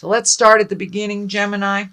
So let's start at the beginning, Gemini.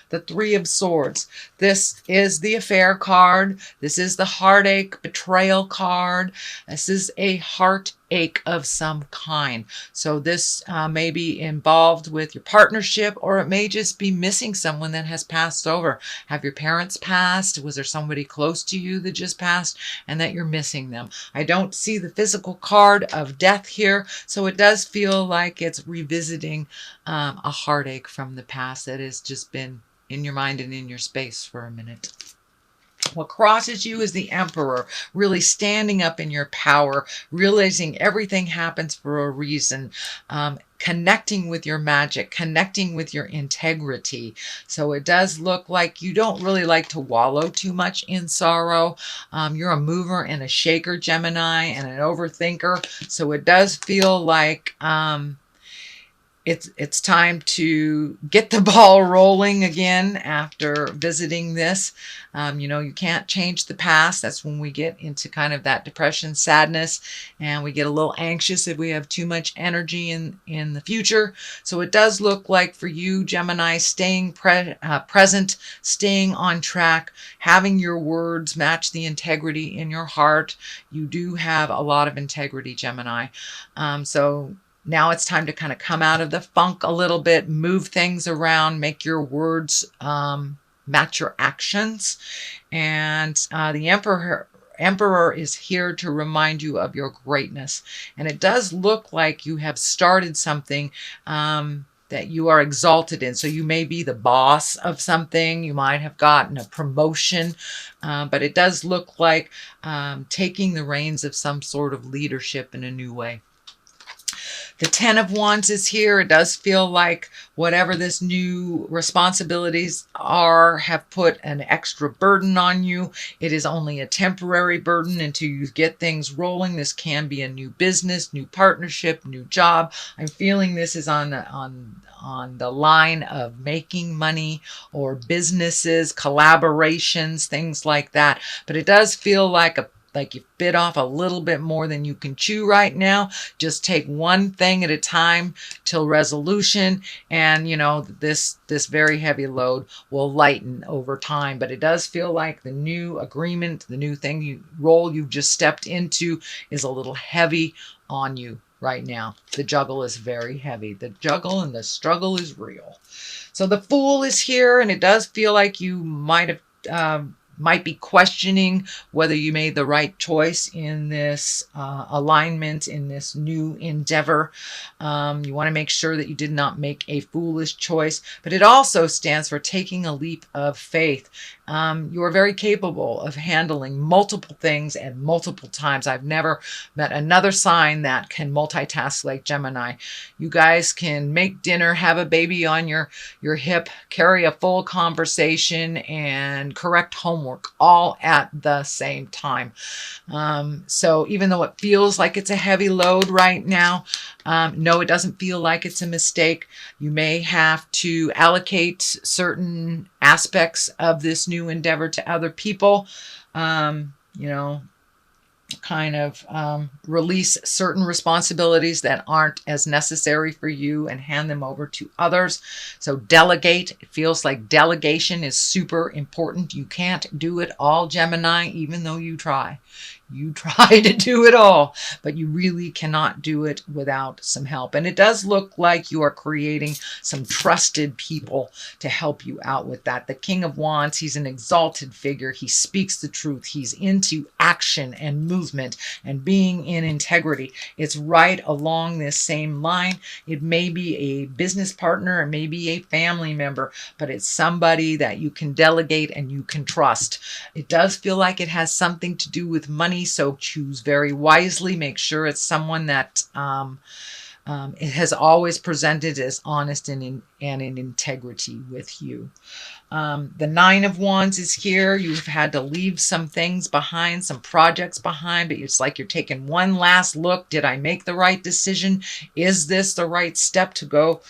The Three of Swords. This is the affair card. This is the heartache, betrayal card. This is a heartache of some kind. So this may be involved with your partnership, or it may just be missing someone that has passed over. Have your parents passed? Was there somebody close to you that just passed and that you're missing them? I don't see the physical card of death here, so it does feel like it's revisiting a heartache from the past that has just been in your mind and in your space for a minute. What crosses you is the Emperor, really standing up in your power, realizing everything happens for a reason, connecting with your magic, connecting with your integrity. So it does look like you don't really like to wallow too much in sorrow. You're a mover and a shaker, Gemini, and an overthinker. So it does feel like it's time to get the ball rolling again after visiting this. You can't change the past. That's when we get into kind of that depression, sadness, and we get a little anxious if we have too much energy in the future. So it does look like for you, Gemini, staying present, staying on track, having your words match the integrity in your heart. You do have a lot of integrity, Gemini. So now it's time to kind of come out of the funk a little bit, move things around, make your words match your actions. And the Emperor is here to remind you of your greatness. And it does look like you have started something that you are exalted in. So you may be the boss of something. You might have gotten a promotion. But it does look like taking the reins of some sort of leadership in a new way. The Ten of Wands is here. It does feel like whatever this new responsibilities are have put an extra burden on you. It is only a temporary burden until you get things rolling. This can be a new business, new partnership, new job. I'm feeling this is on the line of making money or businesses, collaborations, things like that. But it does feel like you bit off a little bit more than you can chew right now. Just take one thing at a time till resolution, and this very heavy load will lighten over time. But it does feel like the new agreement, the new role you've just stepped into is a little heavy on you right now. The juggle is very heavy. The juggle and the struggle is real. So the Fool is here, and it does feel like you might be questioning whether you made the right choice in this alignment, in this new endeavor. You want to make sure that you did not make a foolish choice, but it also stands for taking a leap of faith. You are very capable of handling multiple things at multiple times. I've never met another sign that can multitask like Gemini. You guys can make dinner, have a baby on your hip, carry a full conversation, and correct homework all at the same time. So even though it feels like it's a heavy load right now, no, it doesn't feel like it's a mistake. You may have to allocate certain aspects of this new endeavor to other people, release certain responsibilities that aren't as necessary for you and hand them over to others. So delegate. It feels like delegation is super important. You can't do it all, Gemini, even though you try. You try to do it all, but you really cannot do it without some help. And it does look like you are creating some trusted people to help you out with that. The King of Wands, he's an exalted figure. He speaks the truth. He's into action and movement and being in integrity. It's right along this same line. It may be a business partner, it may be a family member, but it's somebody that you can delegate and you can trust. It does feel like it has something to do with money, so choose very wisely. Make sure it's someone that it has always presented as honest and in integrity with you. The Nine of Wands is here. You've had to leave some things behind, some projects behind, but it's like you're taking one last look. Did I make the right decision? Is this the right step to go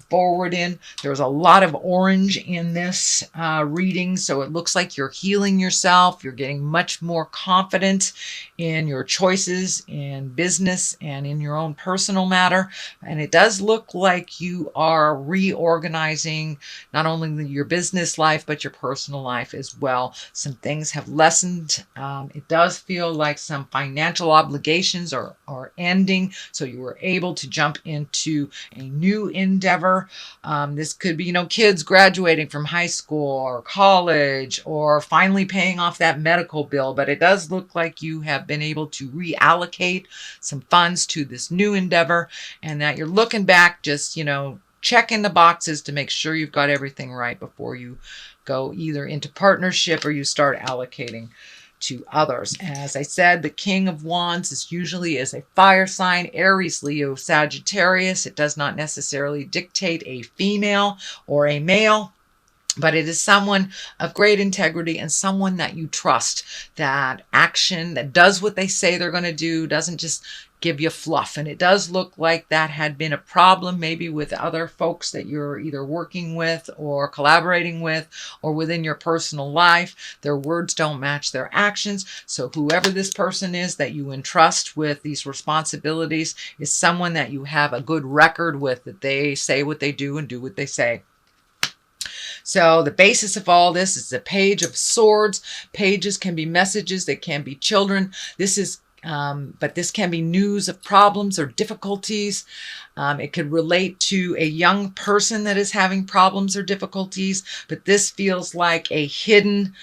forward in? There's a lot of orange in this reading, so it looks like you're healing yourself. You're getting much more confident in your choices in business and in your own personal matter. And it does look like you are reorganizing not only your business life, but your personal life as well. Some things have lessened. It does feel like some financial obligations are ending, so you were able to jump into a new endeavor. This could be, kids graduating from high school or college, or finally paying off that medical bill, but it does look like you have been able to reallocate some funds to this new endeavor, and that you're looking back, just, checking the boxes to make sure you've got everything right before you go either into partnership or you start allocating to others. As I said, the King of Wands is usually a fire sign, Aries, Leo, Sagittarius. It does not necessarily dictate a female or a male, but it is someone of great integrity and someone that you trust, that action, that does what they say they're going to do, doesn't just give you fluff. And it does look like that had been a problem maybe with other folks that you're either working with or collaborating with, or within your personal life. Their words don't match their actions. So whoever this person is that you entrust with these responsibilities is someone that you have a good record with, that they say what they do and do what they say. So the basis of all this is the Page of Swords. Pages can be messages, they can be children. But this can be news of problems or difficulties. It could relate to a young person that is having problems or difficulties, but this feels like a hidden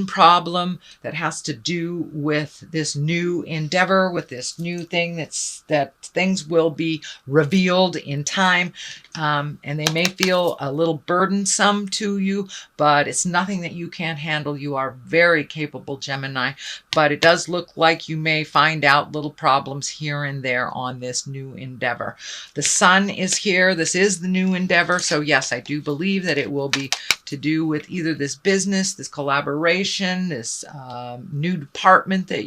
problem that has to do with this new endeavor, with this new thing that things will be revealed in time. And they may feel a little burdensome to you, but it's nothing that you can't handle. You are very capable, Gemini, but it does look like you may find out little problems here and there on this new endeavor. The Sun is here. This is the new endeavor. So yes, I do believe that it will be to do with either this business, this collaboration, this new department that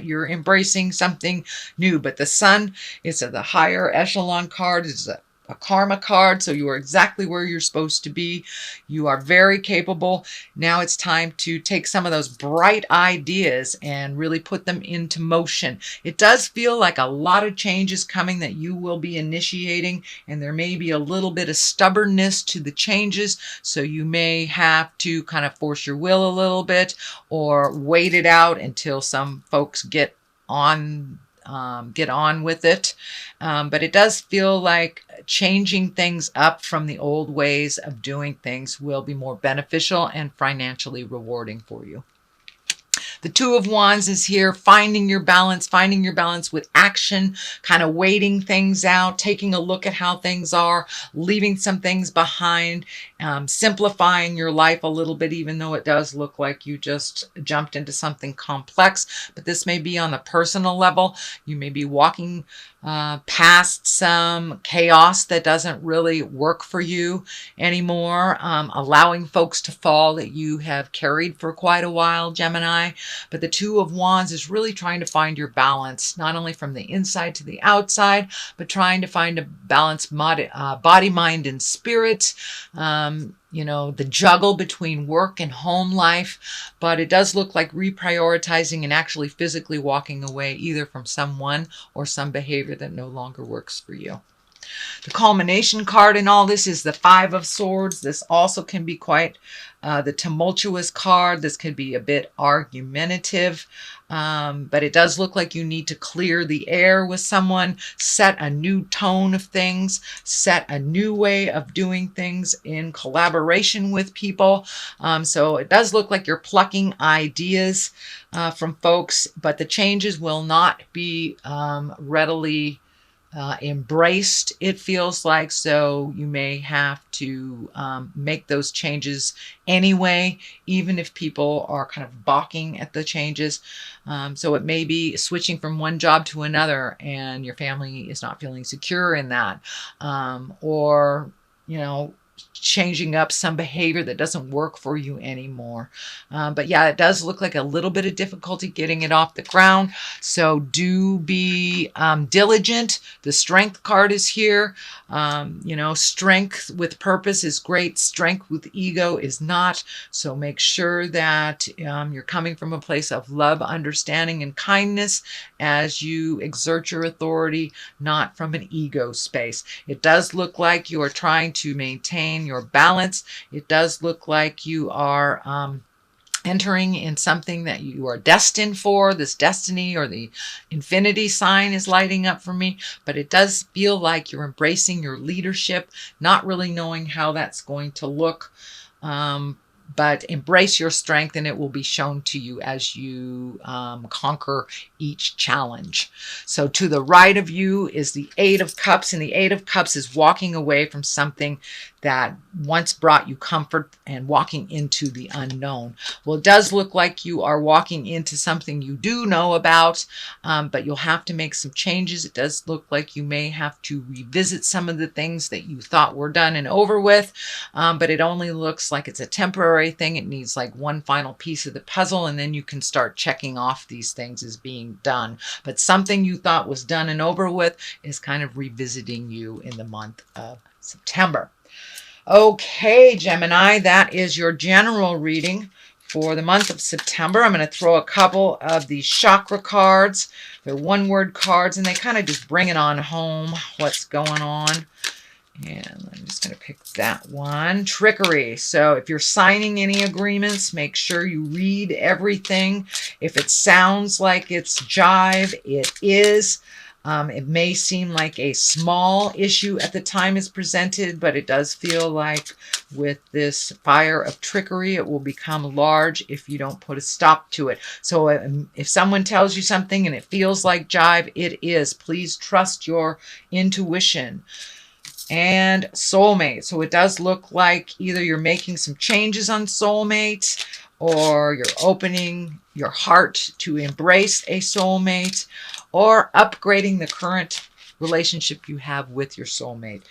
you're embracing, something new. But the Sun is the higher echelon card. It's a karma card, so you are exactly where you're supposed to be. You are very capable. Now it's time to take some of those bright ideas and really put them into motion. It does feel like a lot of changes coming that you will be initiating, and there may be a little bit of stubbornness to the changes, so you may have to kind of force your will a little bit, or wait it out until some folks get on with it. But it does feel like changing things up from the old ways of doing things will be more beneficial and financially rewarding for you. The Two of Wands is here, finding your balance with action, kind of waiting things out, taking a look at how things are, leaving some things behind, simplifying your life a little bit, even though it does look like you just jumped into something complex. But this may be on the personal level. You may be walking past some chaos that doesn't really work for you anymore, allowing folks to fall that you have carried for quite a while, Gemini. But the Two of Wands is really trying to find your balance, not only from the inside to the outside, but trying to find a balanced body, mind, and spirit. The juggle between work and home life, but it does look like reprioritizing and actually physically walking away either from someone or some behavior that no longer works for you. The culmination card in all this is the Five of Swords. This also can be quite the tumultuous card. This could be a bit argumentative, but it does look like you need to clear the air with someone, set a new tone of things, set a new way of doing things in collaboration with people. So it does look like you're plucking ideas from folks, but the changes will not be readily embraced, it feels like. So you may have to make those changes anyway, even if people are kind of balking at the changes. So it may be switching from one job to another and your family is not feeling secure in that, or changing up some behavior that doesn't work for you anymore. But yeah, it does look like a little bit of difficulty getting it off the ground. So do be diligent. The strength card is here. You know, strength with purpose is great. Strength with ego is not. So make sure that you're coming from a place of love, understanding, and kindness as you exert your authority, not from an ego space. It does look like you are trying to maintain your balance. It does look like you are entering in something that you are destined for. This destiny or the infinity sign is lighting up for me, but it does feel like you're embracing your leadership, not really knowing how that's going to look. But embrace your strength, and it will be shown to you as you conquer each challenge. So to the right of you is the Eight of Cups, and the Eight of Cups is walking away from something that once brought you comfort and walking into the unknown. Well, it does look like you are walking into something you do know about, but you'll have to make some changes. It does look like you may have to revisit some of the things that you thought were done and over with, but it only looks like it's a temporary thing. It needs like one final piece of the puzzle, and then you can start checking off these things as being done. But something you thought was done and over with is kind of revisiting you in the month of September. Okay, Gemini, that is your general reading for the month of September. I'm going to throw a couple of these chakra cards. They're one-word cards, and they kind of just bring it on home, what's going on. And I'm just going to pick that one. Trickery. So if you're signing any agreements, make sure you read everything. If it sounds like it's jive, it is. It may seem like a small issue at the time it's presented, but it does feel like with this fire of trickery, it will become large if you don't put a stop to it. So if someone tells you something and it feels like jive, it is. Please trust your intuition. And soulmate. So it does look like either you're making some changes on soulmate, or you're opening your heart to embrace a soulmate, or upgrading the current relationship you have with your soulmate.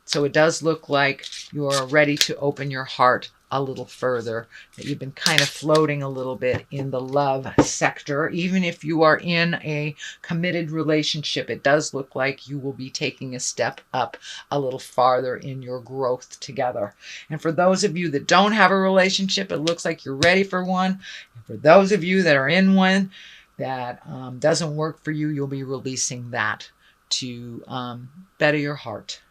So it does look like you're ready to open your heart a little further, that you've been kind of floating a little bit in the love sector. Even if you are in a committed relationship, it does look like you will be taking a step up a little farther in your growth together. And for those of you that don't have a relationship, it looks like you're ready for one. And for those of you that are in one that doesn't work for you, you'll be releasing that to better your heart.